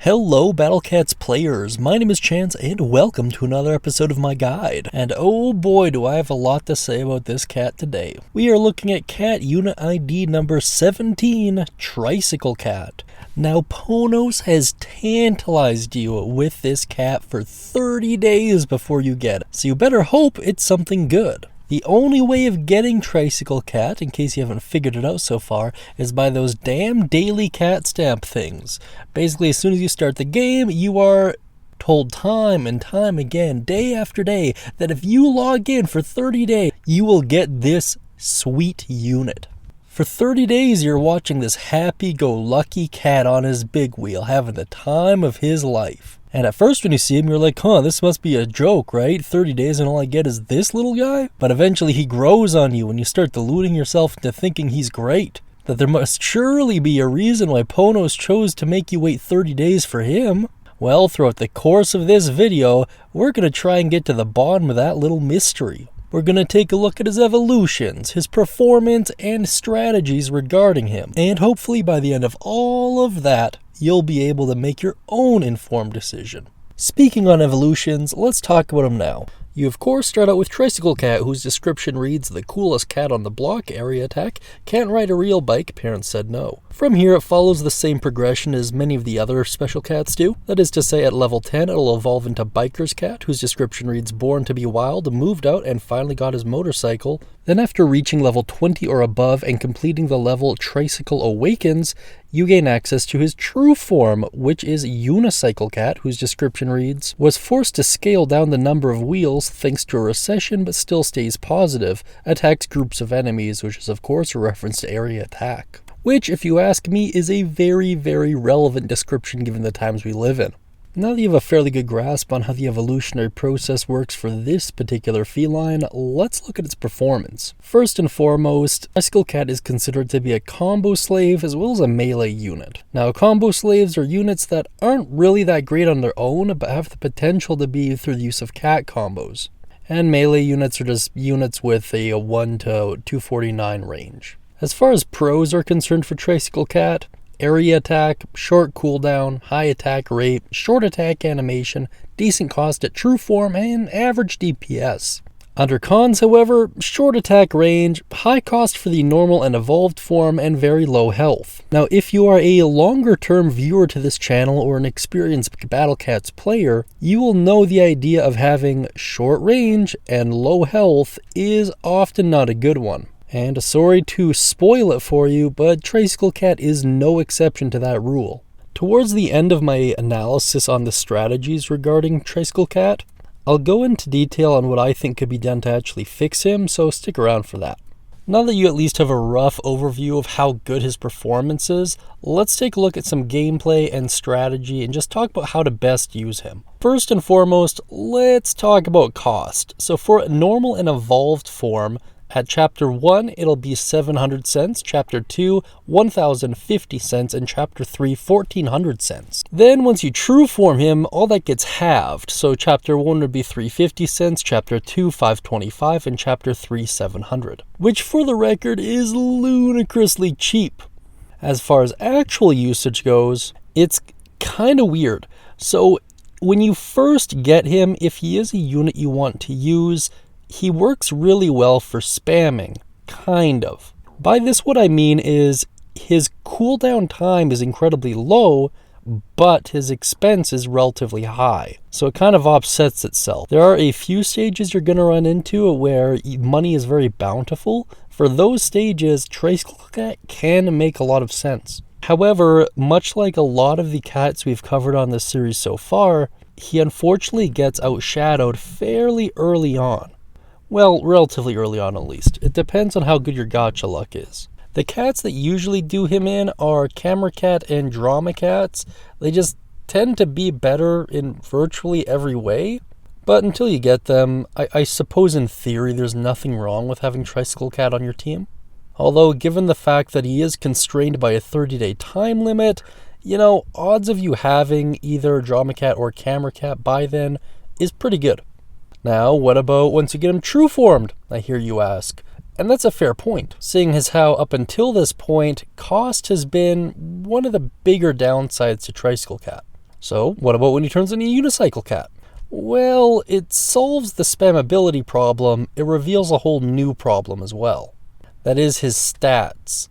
Hello Battle Cats players, my name is Chance and welcome to another episode of my guide. And oh boy do I have a lot to say about this cat today. We are looking at cat unit ID number 17, Tricycle Cat. Now Ponos has tantalized you with this cat for 30 days before you get it, so you better hope it's something good. The only way of getting Tricycle Cat, in case you haven't figured it out so far, is by those damn daily cat stamp things. Basically, as soon as you start the game, you are told time and time again, day after day, that if you log in for 30 days, you will get this sweet unit. For 30 days, you're watching this happy-go-lucky cat on his big wheel, having the time of his life. And at first when you see him, you're like, this must be a joke, right? 30 days and all I get is this little guy? But eventually he grows on you and you start deluding yourself into thinking he's great. That there must surely be a reason why Ponos chose to make you wait 30 days for him. Well, throughout the course of this video, we're going to try and get to the bottom of that little mystery. We're going to take a look at his evolutions, his performance, and strategies regarding him. And hopefully by the end of all of that, you'll be able to make your own informed decision. Speaking on evolutions, let's talk about them now. You of course start out with Tricycle Cat, whose description reads, the coolest cat on the block, area attack, can't ride a real bike, parents said no. From here it follows the same progression as many of the other special cats do. That is to say, at level 10 it'll evolve into Biker's Cat, whose description reads, born to be wild, moved out, and finally got his motorcycle. Then after reaching level 20 or above and completing the level Tricycle Awakens, you gain access to his true form, which is Unicycle Cat, whose description reads, was forced to scale down the number of wheels thanks to a recession but still stays positive, attacks groups of enemies, which is of course a reference to area attack. Which, if you ask me, is a very, very relevant description given the times we live in. Now that you have a fairly good grasp on how the evolutionary process works for this particular feline, let's look at its performance. First and foremost, Tricycle Cat is considered to be a combo slave as well as a melee unit. Now, combo slaves are units that aren't really that great on their own, but have the potential to be through the use of cat combos. And melee units are just units with a 1 to 249 range. As far as pros are concerned for Tricycle Cat, area attack, short cooldown, high attack rate, short attack animation, decent cost at true form, and average DPS. Under cons, however, short attack range, high cost for the normal and evolved form, and very low health. Now, if you are a longer term viewer to this channel or an experienced Battle Cats player, you will know the idea of having short range and low health is often not a good one. And sorry to spoil it for you, but Tricycle Cat is no exception to that rule. Towards the end of my analysis on the strategies regarding Tricycle Cat, I'll go into detail on what I think could be done to actually fix him, so stick around for that. Now that you at least have a rough overview of how good his performance is, let's take a look at some gameplay and strategy and just talk about how to best use him. First and foremost, let's talk about cost. So for normal and evolved form, at Chapter 1, it'll be 700 cents, Chapter 2, 1,050 cents, and Chapter 3, 1,400 cents. Then once you true form him, all that gets halved. So Chapter 1 would be 350 cents, Chapter 2, 525, and Chapter 3, 700. Which, for the record, is ludicrously cheap. As far as actual usage goes, it's kind of weird. So when you first get him, if he is a unit you want to use, he works really well for spamming, kind of. By this what I mean is his cooldown time is incredibly low, but his expense is relatively high. So it kind of offsets itself. There are a few stages you're going to run into where money is very bountiful. For those stages, Tricycle Cat can make a lot of sense. However, much like a lot of the cats we've covered on this series so far, he unfortunately gets outshadowed fairly early on. Well, relatively early on at least. It depends on how good your gacha luck is. The cats that usually do him in are Cameraman Cat and Drama Cats. They just tend to be better in virtually every way. But until you get them, I suppose in theory there's nothing wrong with having Tricycle Cat on your team. Although given the fact that he is constrained by a 30-day time limit, odds of you having either Drama Cat or Camera Cat by then is pretty good. Now, what about once you get him true formed, I hear you ask. And that's a fair point, seeing as how up until this point, cost has been one of the bigger downsides to Tricycle Cat. So what about when he turns into a Unicycle Cat? Well, it solves the spammability problem, it reveals a whole new problem as well. That is his stats.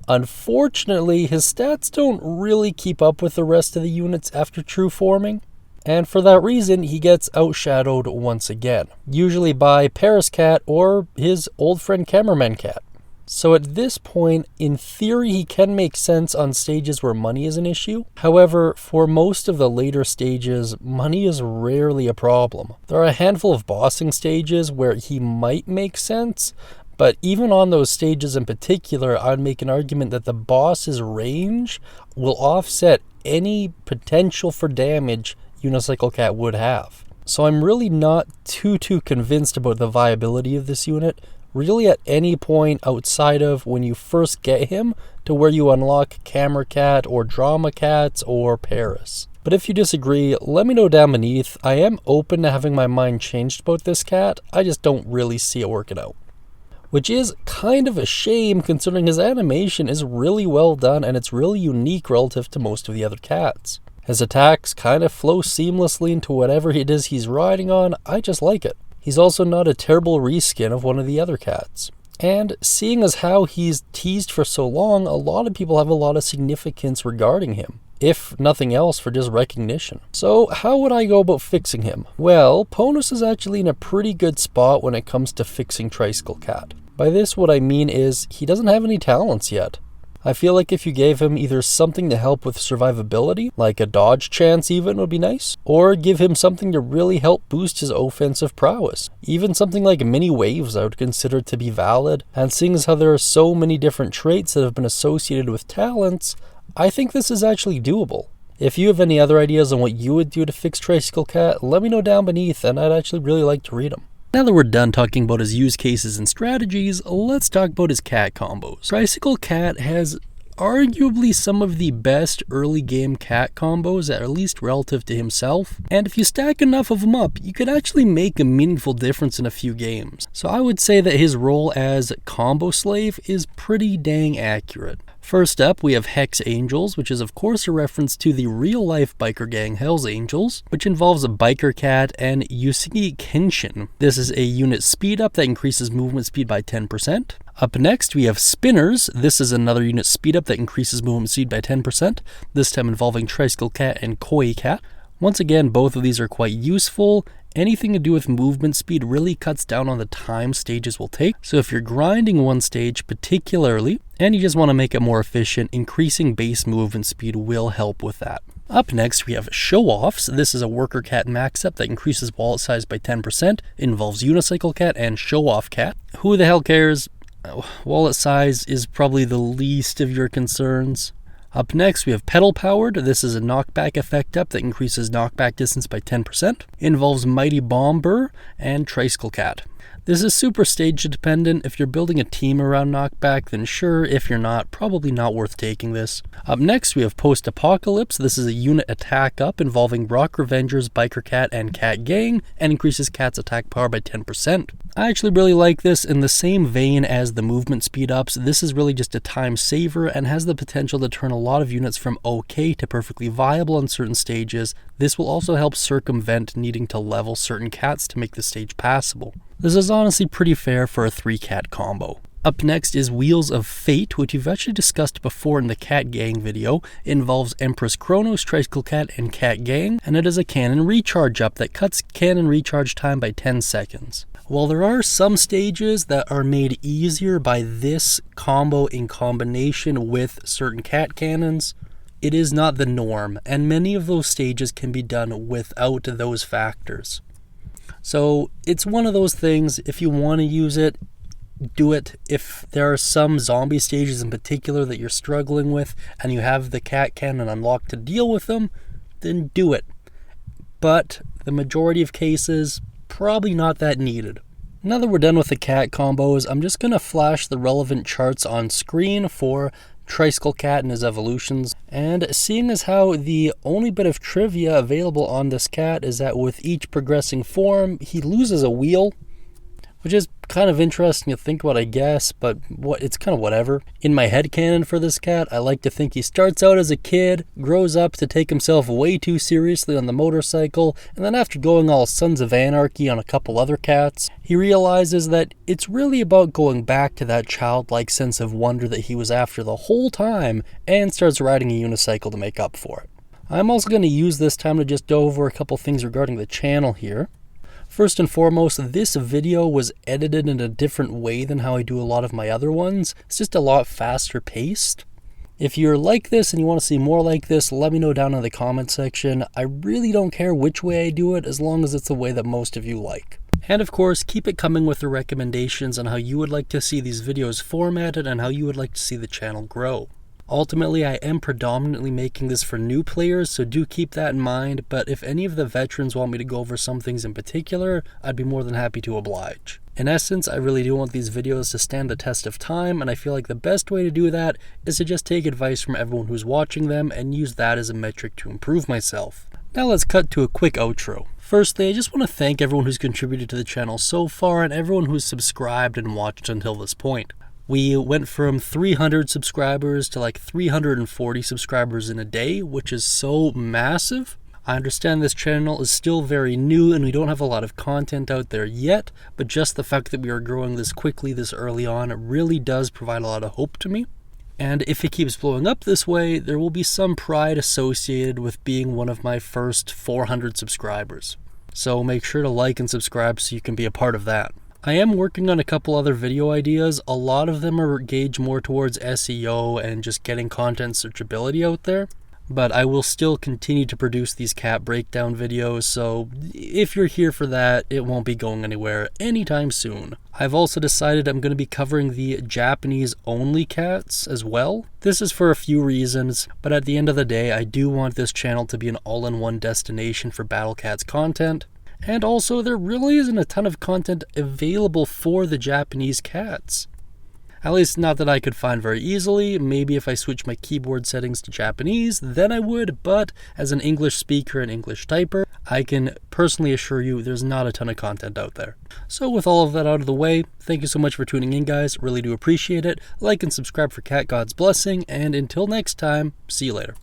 Unfortunately, his stats don't really keep up with the rest of the units after true forming, and for that reason, he gets outshadowed once again, usually by Paris Cat or his old friend Cameraman Cat. So at this point, in theory, he can make sense on stages where money is an issue. However, for most of the later stages, money is rarely a problem. There are a handful of bossing stages where he might make sense, but even on those stages in particular, I'd make an argument that the boss's range will offset any potential for damage Unicycle Cat would have. So I'm really not too convinced about the viability of this unit, really at any point outside of when you first get him to where you unlock Camera Cat or Drama Cats or Paris. But if you disagree, let me know down beneath. I am open to having my mind changed about this cat, I just don't really see it working out. Which is kind of a shame considering his animation is really well done and it's really unique relative to most of the other cats. His attacks kind of flow seamlessly into whatever it is he's riding on, I just like it. He's also not a terrible reskin of one of the other cats. And seeing as how he's teased for so long, a lot of people have a lot of significance regarding him, if nothing else for just recognition. So how would I go about fixing him? Well, Ponus is actually in a pretty good spot when it comes to fixing Tricycle Cat. By this, what I mean is, he doesn't have any talents yet. I feel like if you gave him either something to help with survivability, like a dodge chance even would be nice, or give him something to really help boost his offensive prowess. Even something like mini waves I would consider to be valid, and seeing as how there are so many different traits that have been associated with talents, I think this is actually doable. If you have any other ideas on what you would do to fix Tricycle Cat, let me know down beneath and I'd actually really like to read them. Now that we're done talking about his use cases and strategies, let's talk about his cat combos. Tricycle Cat has arguably some of the best early game cat combos, at least relative to himself, and if you stack enough of them up, you could actually make a meaningful difference in a few games. So I would say that his role as combo slave is pretty dang accurate. First up, we have Hex Angels, which is of course a reference to the real-life biker gang Hell's Angels, which involves a biker cat and Yusugi Kenshin. This is a unit speed up that increases movement speed by 10%. Up next, we have Spinners. This is another unit speed up that increases movement speed by 10%, this time involving Tricycle Cat and Koi Cat. Once again, both of these are quite useful. Anything to do with movement speed really cuts down on the time stages will take. So if you're grinding one stage particularly, and you just want to make it more efficient, increasing base movement speed will help with that. Up next, we have Show-Offs. This is a worker cat max-up that increases wallet size by 10%, involves Unicycle Cat and Show-Off Cat. Who the hell cares? Wallet size is probably the least of your concerns. Up next, we have Pedal Powered. This is a knockback effect up that increases knockback distance by 10%. Involves Mighty Bomber and Tricycle Cat. This is super stage dependent. If you're building a team around knockback, then sure. If you're not, probably not worth taking this. Up next, we have Post Apocalypse. This is a unit attack up involving Rock Revengers, Biker Cat, and Cat Gang, and increases Cat's attack power by 10%. I actually really like this. In the same vein as the movement speed ups, this is really just a time saver and has the potential to turn a lot of units from okay to perfectly viable on certain stages. This will also help circumvent needing to level certain cats to make the stage passable. This is honestly pretty fair for a 3-cat combo. Up next is Wheels of Fate, which we've actually discussed before in the Cat Gang video. It involves Empress Chronos, Tricycle Cat, and Cat Gang, and it is a cannon recharge up that cuts cannon recharge time by 10 seconds. While there are some stages that are made easier by this combo in combination with certain cat cannons, it is not the norm, and many of those stages can be done without those factors. So it's one of those things, if you want to use it, do it. If there are some zombie stages in particular that you're struggling with and you have the cat cannon unlocked to deal with them, then do it. But the majority of cases, probably not that needed. Now that we're done with the cat combos, I'm just going to flash the relevant charts on screen for Tricycle Cat and his evolutions. And seeing as how the only bit of trivia available on this cat is that with each progressing form, he loses a wheel, which is kind of interesting to think about, I guess, but it's kind of whatever. In my headcanon for this cat, I like to think he starts out as a kid, grows up to take himself way too seriously on the motorcycle, and then after going all Sons of Anarchy on a couple other cats, he realizes that it's really about going back to that childlike sense of wonder that he was after the whole time, and starts riding a unicycle to make up for it. I'm also going to use this time to just go over a couple things regarding the channel here. First and foremost, this video was edited in a different way than how I do a lot of my other ones. It's just a lot faster paced. If you're like this and you want to see more like this, let me know down in the comment section. I really don't care which way I do it, as long as it's the way that most of you like. And of course, keep it coming with the recommendations on how you would like to see these videos formatted and how you would like to see the channel grow. Ultimately, I am predominantly making this for new players, so do keep that in mind, but if any of the veterans want me to go over some things in particular, I'd be more than happy to oblige. In essence, I really do want these videos to stand the test of time, and I feel like the best way to do that is to just take advice from everyone who's watching them and use that as a metric to improve myself. Now let's cut to a quick outro. Firstly, I just want to thank everyone who's contributed to the channel so far and everyone who's subscribed and watched until this point. We went from 300 subscribers to like 340 subscribers in a day, which is so massive. I understand this channel is still very new and we don't have a lot of content out there yet, but just the fact that we are growing this quickly this early on, it really does provide a lot of hope to me. And if it keeps blowing up this way, there will be some pride associated with being one of my first 400 subscribers. So make sure to like and subscribe so you can be a part of that. I am working on a couple other video ideas. A lot of them are gauged more towards SEO and just getting content searchability out there. But I will still continue to produce these cat breakdown videos, so if you're here for that, it won't be going anywhere anytime soon. I've also decided I'm going to be covering the Japanese-only cats as well. This is for a few reasons, but at the end of the day, I do want this channel to be an all-in-one destination for Battle Cats content. And also, there really isn't a ton of content available for the Japanese cats. At least not that I could find very easily. Maybe if I switch my keyboard settings to Japanese, then I would, but as an English speaker and English typer, I can personally assure you there's not a ton of content out there. So with all of that out of the way, thank you so much for tuning in, guys. Really do appreciate it. Like and subscribe for Cat God's blessing, and until next time, see you later.